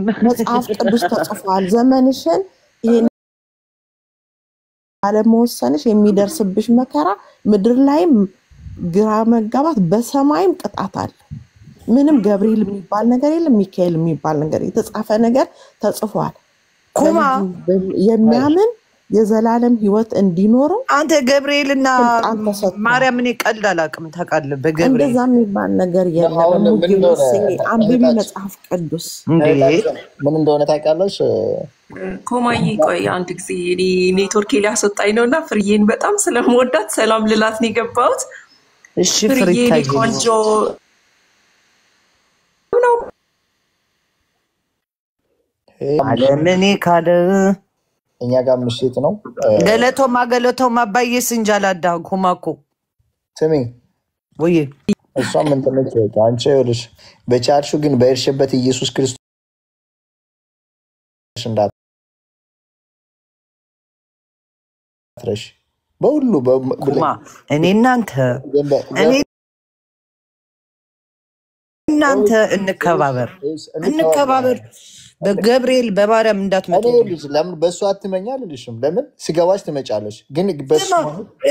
መጽሐፍ ቅዱስ ተጽፏል ዘመንሽን ይሄን አለመወሰንሽ የሚደርስብሽ መከራ ምድር ላይም ግራ መጋባት በሰማይም ቅጣት አለ ምንም ገብርኤል የሚባል ነገር የለም ሚካኤል የሚባል ነገር የተጻፈ ነገር ተጽፏል ኩማ የሚያምን የዘላለም ህይወት እንዲኖረው አንተ ገብርኤልና ማርያም እኔ ቀልድ አላቅም ታውቃለህ በገብርኤል እንደዛ የሚባል ነገር የለም አንብቢ መጽሐፍ ቅዱስ ምን እንደሆነ ታውቃለሽ ኮማዬ ቆይ አንድ ጊዜ እኔ ኔትወርክ ሊያስወጣኝ ነውና ፍርዬን በጣም ስለምወዳት ሰላም ልላት ነው የገባሁት እሺ ፍርዬ ቆንጆ አለምኔ ካለ እኛ ጋር ምሽት ነው ገለቶማ ባየስ እንጃላዳ ኮማኮ ስሚ ወይ እሷ ምን ተመቸ አንቺ ይኸውልሽ በቻልሽው ግን በእርሽበት ኢየሱስ ክርስቶስ እንዳትረሽ በሁሉ ኮማ እኔ እናንተ እንከባበር በገብርኤል በማርያም እንዳትመጡ ለምን በሱ አትመኛልልሽም ለምን ሲገባሽ ትመጫለሽ ግን በሱ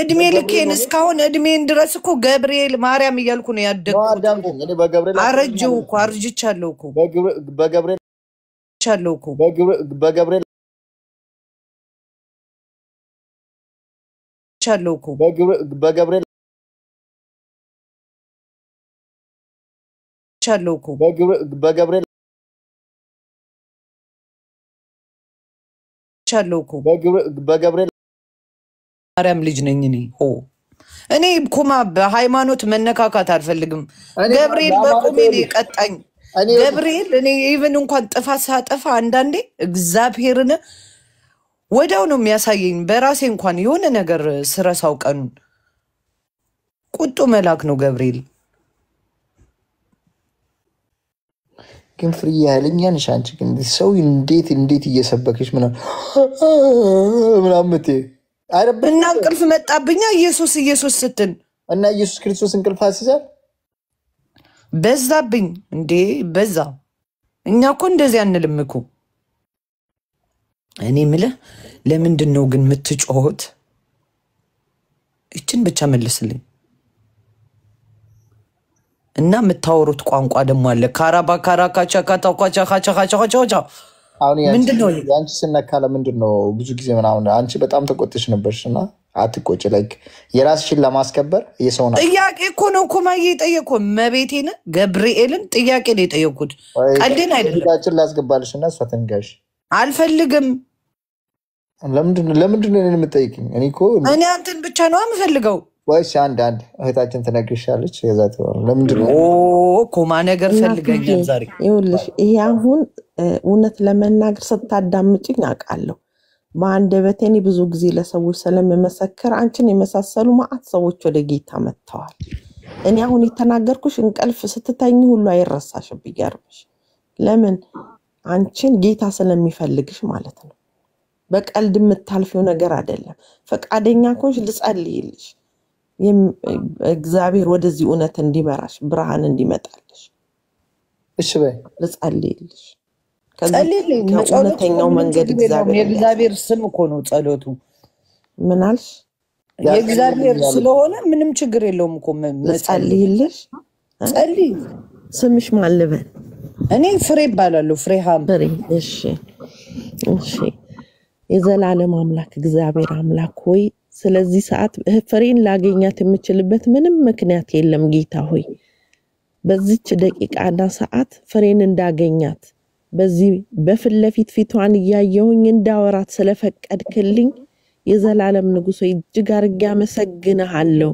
እድሜ ልኬን እስካሁን እድሜን ድረስ እኮ ገብርኤል ማርያም እያልኩ ነው ያደግኩት እኔ በገብርኤል አረጀው እኮ አርጅቻለሁ እኮ በገብርኤል በገብርኤል ማርያም ልጅ ነኝ እኔ ኩማ በሃይማኖት መነካካት አልፈልግም ገብርኤል በቁሜ ቀጣኝ ገብርኤል እኔ ኢቭን እንኳን ጥፋት ሳጠፋ አንዳንዴ እግዚአብሔርን ወዳው ነው የሚያሳየኝ በራሴ እንኳን የሆነ ነገር ስረሳው ቀኑን ቁጡ መላክ ነው ገብርኤል ግን ፍሪ ያለኛን ሻንቺ ግን ሰው እንዴት እየሰበከሽ ምናምት እና እንቅልፍ መጣብኛ ኢየሱስ ስትል እና ኢየሱስ ክርስቶስ እንቅልፍ አስይዛል በዛብኝ እንዴ በዛ እኛ እኮ እንደዚህ አንልም እኮ እኔ ምልህ ለምንድነው ግን የምትጮሁት እችን ብቻ መልስልኝ እና የምታወሩት ቋንቋ ደግሞ አለ ካራባ ካራካቻ ካታኳቻ ካቻ ምንድነው አንቺ ስነካለ ምንድነው ብዙ ጊዜ ምናምን አንቺ በጣም ተቆጥሽ ነበርሽና አትቆጭ ላይክ የራስሽን ለማስከበር የሰውና ጥያቄ እኮ ነው ኮማዬ ጠየቁ መቤቴን ገብርኤልን ጥያቄ ነው የጠየቁት ቀልድን አይደለም ዳችን ላስገባልሽና ሰተንጋሽ አልፈልግም ለምንድነው እኔን የምትጠይቂኝ እኔ አንተን ብቻ ነው የምፈልገው ወይስ አንድ እህታችን ተነግርሻለች የዛት ለምንድነው ኮማ ነገር ፈልገኛል ዛሬ ይኸውልሽ ይሄ አሁን እውነት ለመናገር ስታዳምጪኝ አውቃለሁ በአንደበቴ ብዙ ጊዜ ለሰዎች ስለምመሰክር አንቺን የመሳሰሉ ማአት ሰዎች ወደ ጌታ መጥተዋል እኔ አሁን የተናገርኩሽ እንቅልፍ ስትተኝ ሁሉ አይረሳሽም ቢገርምሽ ለምን አንቺን ጌታ ስለሚፈልግሽ ማለት ነው በቀልድ የምታልፊው ነገር አይደለም ፈቃደኛ ኮንሽ ልጸልይልሽ እግዚአብሔር ወደዚህ እውነት እንዲመራሽ ብርሃን እንዲመጣልሽ እሺ በይ ልጸልይልሽ ጸልይልኝ ከእውነተኛው መንገድ የእግዚአብሔር ስም እኮ ነው ጸሎቱ ምን አልሽ የእግዚአብሔር ስለሆነ ምንም ችግር የለውም እኮ ልጸልይልሽ ጸልይ ስምሽ ማን ልበል እኔ ፍሬ እባላለሁ ፍሬሃም ፍሬ እሺ የዘላለም አምላክ እግዚአብሔር አምላክ ሆይ ስለዚህ ሰዓት ፍሬን ላገኛት የምችልበት ምንም ምክንያት የለም ጌታ ሆይ በዚች ደቂቃና ሰዓት ፍሬን እንዳገኛት በዚህ በፍለፊት ፊቷን ያየሁኝ እንዳወራት ስለፈቀድክልኝ የዘላለም ንጉስ ሆይ እጅግ አርጌ አመሰግንሃለሁ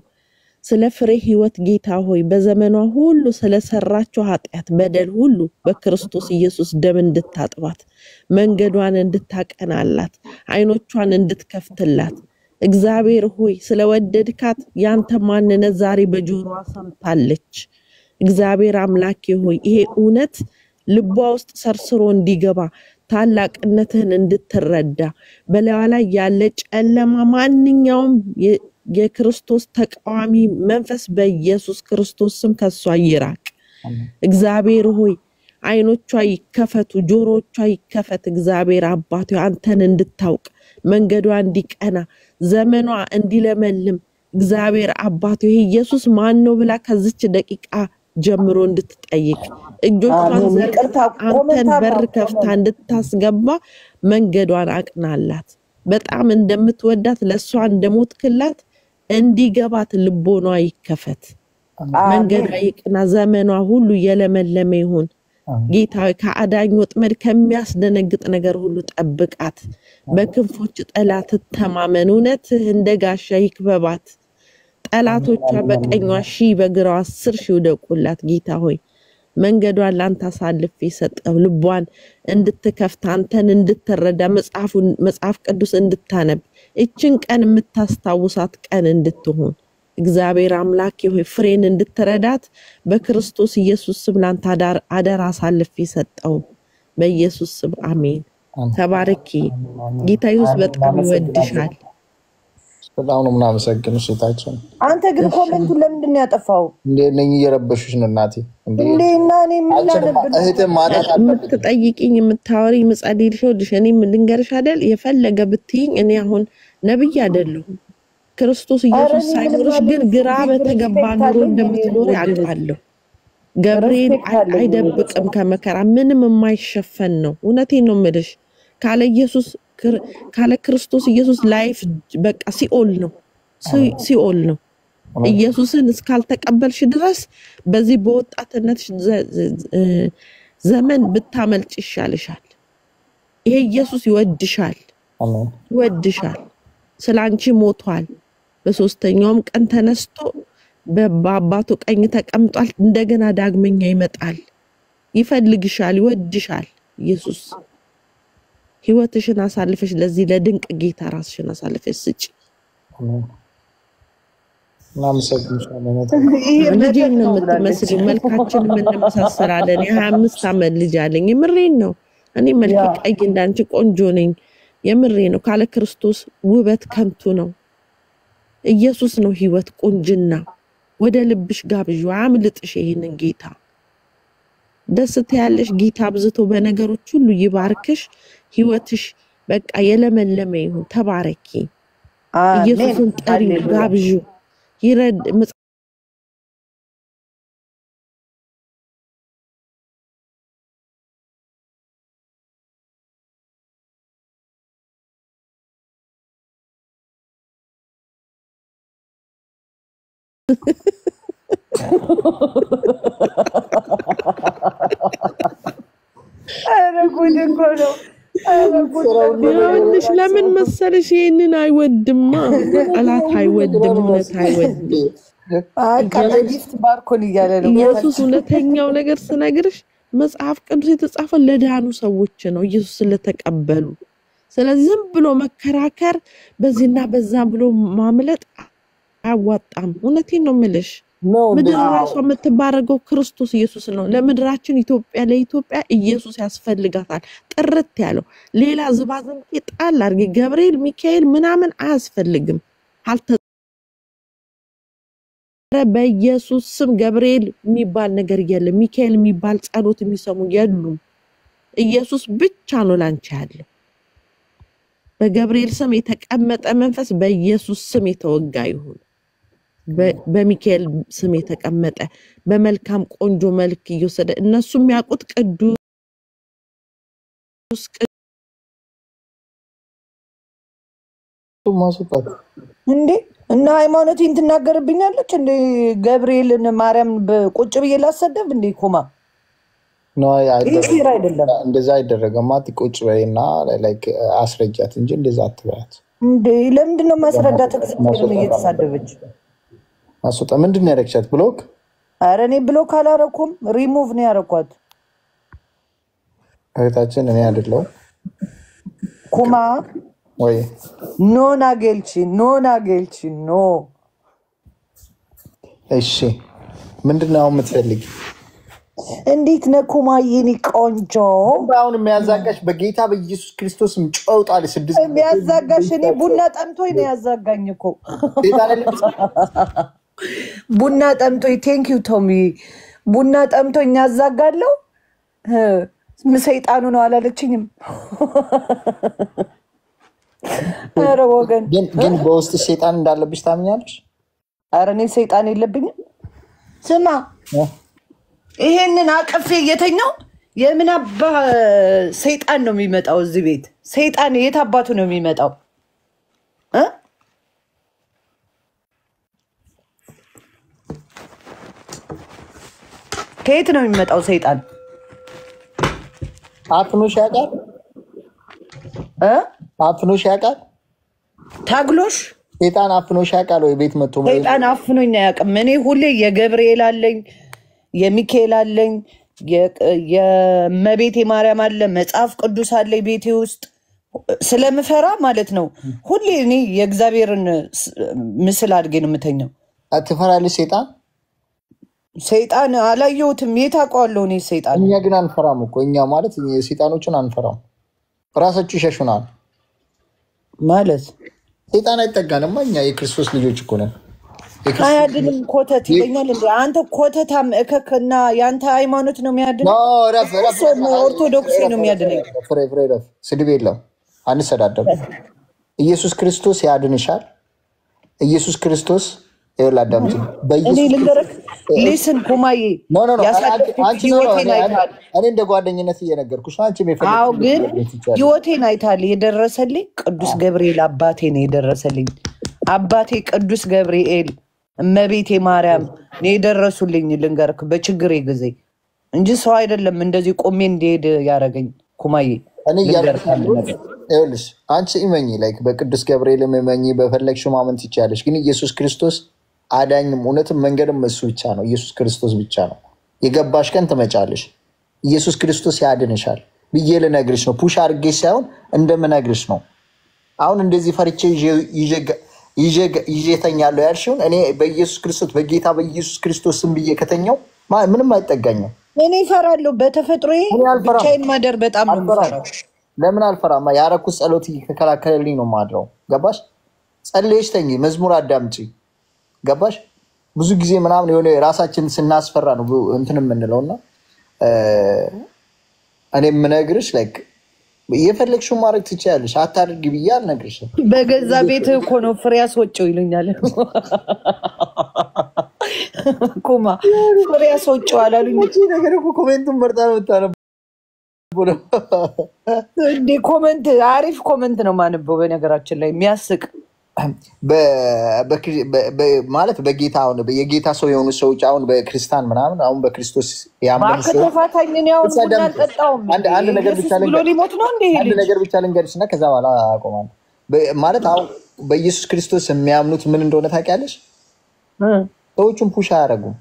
ስለ ፍሬ ህይወት ጌታ ሆይ በዘመኗ ሁሉ ስለሰራችው ኃጢያት በደል ሁሉ በክርስቶስ ኢየሱስ ደም እንድታጥባት መንገዷን እንድታቀናላት አይኖቿን እንድትከፍትላት እግዚአብሔር ሆይ ስለወደድካት ያንተ ማንነት ዛሬ በጆሮዋ ሰምታለች እግዚአብሔር አምላኬ ሆይ ይሄ እውነት ልቧ ውስጥ ሰርስሮ እንዲገባ ታላቅነትህን እንድትረዳ በላዋ ላይ ያለ ጨለማ ማንኛውም የክርስቶስ ተቃዋሚ መንፈስ በኢየሱስ ክርስቶስ ስም ከሷ ይራቅ እግዚአብሔር ሆይ አይኖቿ ይከፈቱ ጆሮቿ ይከፈት እግዚአብሔር አባቱ አንተን እንድታውቅ መንገዷ እንዲቀና ዘመኗ እንዲለመልም እግዚአብሔር አባቱ ኢየሱስ ማን ነው ብላ ከዚች ደቂቃ ጀምሮ እንድትጠይቅ እጆቿን ዘርግታ አንተን በር ከፍታ እንድታስገባ መንገዷን አቅናላት በጣም እንደምትወዳት ለሷ እንደሞትክላት እንዲገባት ልቦኗ ይከፈት መንገዷ ይቅና ዘመኗ ሁሉ የለመለመ ይሁን ጌታዬ ከአዳኝ ወጥመድ ከሚያስደነግጥ ነገር ሁሉ ጠብቃት በክንፎች ጠላት ተማመን እውነትህ እንደጋሻ ይክበባት ጠላቶቿ በቀኟ 1000 በግራዋ 10,000 ይውደቁላት ጌታ ሆይ መንገዷን ላንተ አሳልፌ ሰጠው ልቧን እንድትከፍት አንተን እንድትረዳ መጽሐፍ ቅዱስ እንድታነብ እችን ቀን የምታስታውሳት ቀን እንድትሆን እግዚአብሔር አምላክ ሆይ ፍሬን እንድትረዳት በክርስቶስ ኢየሱስ ስም ላንተ አደራ አሳልፌ ሰጠው በኢየሱስ ስም አሜን ተባረኪ ጌታ ኢየሱስ በጣም ይወድሻል በጣም ነው ምናመሰግንሽ እታችን አንተ ግን ኮሜንቱን ለምንድን ነው ያጠፋው እንዴ ነኝ እየረበሽሽ ነው እናቴ እንዴ እና እኔ ምን ላነብ እህቴ ማጣት የምትጠይቂኝ የምታወሪ ምጻዲልሽ ወድሽ እኔ ምን ልንገርሽ አይደል የፈለገ ብትይኝ እኔ አሁን ነብይ አይደለሁም ክርስቶስ ኢየሱስ ሳይኖርሽ ግን ግራ በተገባ ኑሮ እንደምትኖር ያውቃለሁ ገብርኤል አይደብቅም ከመከራ ምንም የማይሸፈን ነው እውነቴን ነው የምልሽ ካለ ኢየሱስ ካለ ክርስቶስ ኢየሱስ ላይፍ በቃ ሲኦል ነው ኢየሱስን እስካልተቀበልሽ ድረስ በዚህ በወጣትነት ዘመን ብታመልጭ ይሻልሻል ይሄ ኢየሱስ ይወድሻል ስላንቺ ሞቷል በሶስተኛውም ቀን ተነስቶ በአባቱ ቀኝ ተቀምጧል እንደገና ዳግመኛ ይመጣል ይፈልግሻል ይወድሻል ኢየሱስ ህይወትሽን አሳልፈሽ ለዚህ ለድንቅ ጌታ ራስሽን አሳልፈሽ ስጪ ልጄን ነው የምትመስለው መልካችን የምንመሳሰላለን የ25 ዓመት ልጅ አለኝ የምሬን ነው እኔ መልክ ቀይ እንዳንቺ ቆንጆ ነኝ የምሬ ነው ካለ ክርስቶስ ውበት ከንቱ ነው ኢየሱስ ነው ህይወት ቁንጅና ወደ ልብሽ ጋብዥ አምልጥሽ ይሄንን ጌታ ደስታ ያለሽ ጌታ አብዝቶ በነገሮች ሁሉ ይባርክሽ ህይወትሽ በቃ የለመለመ ይሁን ተባረኪ ኢየሱስን ጠሪ ጋብዥ ይረድ ይኸውልሽ ለምን መሰለሽ ይሄንን አይወድማ ጠላት አይወድም እውነት አይወድም አቃለዲስት ባርኮን እያለ ነው ኢየሱስ እውነተኛው ነገር ስነግርሽ መጽሐፍ ቅዱስ የተጻፈው ለዳኑ ሰዎች ነው ኢየሱስ ስለተቀበሉ ስለዚህ ዝም ብሎ መከራከር በዚህና በዛ ብሎ ማምለጥ አያዋጣም እውነቴን ነው የምልሽ ምድር ራሷ የምትባረገው ክርስቶስ ኢየሱስ ነው ለምድራችን ለኢትዮጵያ ኢየሱስ ያስፈልጋታል ጥርት ያለው ሌላ ዝባዝንኬ ጣል አድርጌ ገብርኤል ሚካኤል ምናምን አያስፈልግም በኢየሱስ ስም ገብርኤል የሚባል ነገር የለም ሚካኤል የሚባል ጸሎት የሚሰሙ የሉም ኢየሱስ ብቻ ነው ላንቺ ያለው በገብርኤል ስም የተቀመጠ መንፈስ በኢየሱስ ስም የተወጋ ይሁን በሚካኤል ስም የተቀመጠ በመልካም ቆንጆ መልክ ይወሰደ እነሱም ያቁት ቅዱስ ማስወጣት እንዴ እና ሃይማኖቴን ትናገርብኛለች እንዴ ገብርኤልን ማርያም በቁጭ ብዬ ላሰደብ እንዴ ኮማ ነው አይደለም እንደዛ አይደረግም ቁጭ በይና ላይክ አስረጃት እንጂ እንደዛ አትበያት እንዴ ለምንድን ነው ማስረዳት እግዚአብሔርን እየተሳደበች አስወጣ ምንድን ነው ያረክሻት ብሎክ ኧረ እኔ ብሎክ አላረኩም ሪሙቭ ነው ያረኳት እህታችን እኔ አይደለም ኩማ ወይ ኖ እሺ ምንድነው የምትፈልጊ እንዴት ነው ኩማ የኔ ቆንጆ አሁን የሚያዛጋሽ በጌታ በኢየሱስ ክርስቶስም ጨውጣል 6 የሚያዛጋሽ እኔ ቡና ጠምቶኝ ነው ያዛጋኝ እኮ ቡና ጠምቶኝ ቴንክ ዩ ቶሚ ቡና ጠምቶኝ ያዛጋለሁ ሰይጣኑ ነው አላለችኝም። ኧረ ወገን ግን በውስጥ ሰይጣን እንዳለብሽ ታምኛለሽ? ኧረ እኔ ሰይጣን የለብኝም። ስማ ይሄንን አቅፌ እየተኛው የምን አባ ሰይጣን ነው የሚመጣው እዚህ ቤት? ሰይጣን የት አባቱ ነው የሚመጣው? ከየት ነው የሚመጣው ሰይጣን? አፍኖሽ ያውቃል? አፍኖሽ ያውቃል? ታግሎሽ ሰይጣን አፍኖሽ ያውቃል ወይ? ቤት መጥቶ ሰይጣን አፍኖኝ አያውቅም። እኔ ሁሌ የገብርኤል አለኝ፣ የሚካኤል አለኝ፣ የእመቤቴ ማርያም አለ፣ መጽሐፍ ቅዱስ አለኝ ቤቴ ውስጥ ስለምፈራ ማለት ነው። ሁሌ እኔ የእግዚአብሔርን ምስል አድርጌ ነው የምተኛው። ትፈራለሽ ሰይጣን? ሰይጣን አላየሁትም። የት አውቀዋለሁ እኔ ሰይጣን? እኛ ግን አንፈራም እኮ። እኛ ማለት ሰይጣኖችን አንፈራም፣ ራሳችሁ ይሸሹናል ማለት። ሰይጣን አይጠጋንማ። እኛ የክርስቶስ ልጆች እኮ ነን። አያድንም ኮተት ይለኛል እንዴ አንተ ኮተታም እከክና የአንተ ሃይማኖት ነው የሚያድነው? ኦርቶዶክስ ነው የሚያድነኝ። ስድብ የለም፣ አንሰዳደም። ኢየሱስ ክርስቶስ ያድንሻል። ኢየሱስ ክርስቶስ ይወላዳምጪ እኔ ልንገርህ ሊስን ኩማዬ ያሳደኩት ህይወቴን አይታል። እኔ እንደ ጓደኝነት እየነገርኩሽ አንቺ የሚፈልግ አዎ፣ ግን ህይወቴን አይታል። የደረሰልኝ ቅዱስ ገብርኤል አባቴ ነው የደረሰልኝ። አባቴ ቅዱስ ገብርኤል እመቤቴ ማርያም ነው የደረሱልኝ። ልንገርክ በችግሬ ጊዜ እንጂ ሰው አይደለም እንደዚህ ቆሜ እንዲሄድ ያደረገኝ ኩማዬ። እኔ ይኸውልሽ አንቺ እመኚ፣ ላይክ በቅዱስ ገብርኤል እመኚ፣ በፈለግሽው ማመን ትችያለሽ። ግን ኢየሱስ ክርስቶስ አዳኝም እውነትም መንገድም እሱ ብቻ ነው። ኢየሱስ ክርስቶስ ብቻ ነው። የገባሽ ቀን ትመጫለሽ። ኢየሱስ ክርስቶስ ያድንሻል ብዬ ልነግርሽ ነው። ፑሽ አድርጌሽ ሳይሆን እንደምነግርሽ ነው። አሁን እንደዚህ ፈርቼ ይዤ ተኛለሁ ያልሽውን እኔ በኢየሱስ ክርስቶስ በጌታ በኢየሱስ ክርስቶስ ስም ብዬ ከተኛው ምንም አይጠጋኝም። እኔ እፈራለሁ በተፈጥሮዬ። ብቻዬን ማደር በጣም ነው የምፈራው። ለምን አልፈራማ? ያረኩት ጸሎት እየተከላከለልኝ ነው ማድረው። ገባሽ? ጸልየሽ ተኝ፣ መዝሙር አዳምጪ። ገባሽ? ብዙ ጊዜ ምናምን የሆነ ራሳችንን ስናስፈራ ነው እንትን የምንለውና እኔ የምነግርሽ ላይክ የፈለግሽውን ማድረግ ትችያለሽ። አታድርጊ ብዬ አልነግርሽም። በገዛ ቤት እኮ ነው ፍሬ አስወጪው ይሉኛል። ኩማ ፍሬ አስወጪው አላሉኝ። ነገር እኮ ኮሜንቱን መርጣ ነው የምታነበው እንዴ? ኮሜንት አሪፍ ኮሜንት ነው ማነበው። በነገራችን ላይ የሚያስቅ ማለት በጌታ አሁን የጌታ ሰው የሆኑ ሰዎች አሁን በክርስቲያን ምናምን አሁን በክርስቶስ ያመኑ አንድ ነገር ብቻ ልንገርሽ እና ከዛ በኋላ አቆማለሁ። ማለት አሁን በኢየሱስ ክርስቶስ የሚያምኑት ምን እንደሆነ ታውቂያለሽ? ሰዎቹን ፑሽ አያደርጉም፣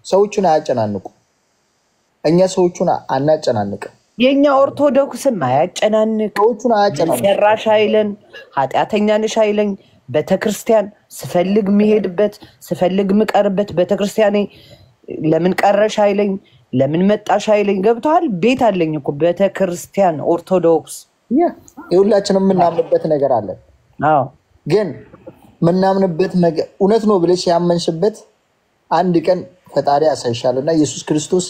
ሰዎቹን አያጨናንቁም። እኛ ሰዎቹን አናጨናንቅም። የኛ ኦርቶዶክስም አያጨናንቅ፣ ሰዎቹን አያጨናንቅ፣ ሰራሽ አይለን፣ ኃጢአተኛ ነሽ አይለኝ። ቤተክርስቲያን ስፈልግ የሚሄድበት ስፈልግ ምቀርበት ቤተክርስቲያኔ ለምን ቀረሽ አይለኝ፣ ለምን መጣሽ አይለኝ። ገብቷል? ቤት አለኝ እኮ ቤተክርስቲያን ኦርቶዶክስ። የሁላችንም የምናምንበት ነገር አለ። አዎ፣ ግን የምናምንበት ነገር እውነት ነው ብለሽ ያመንሽበት አንድ ቀን ፈጣሪ ያሳይሻልና ኢየሱስ ክርስቶስ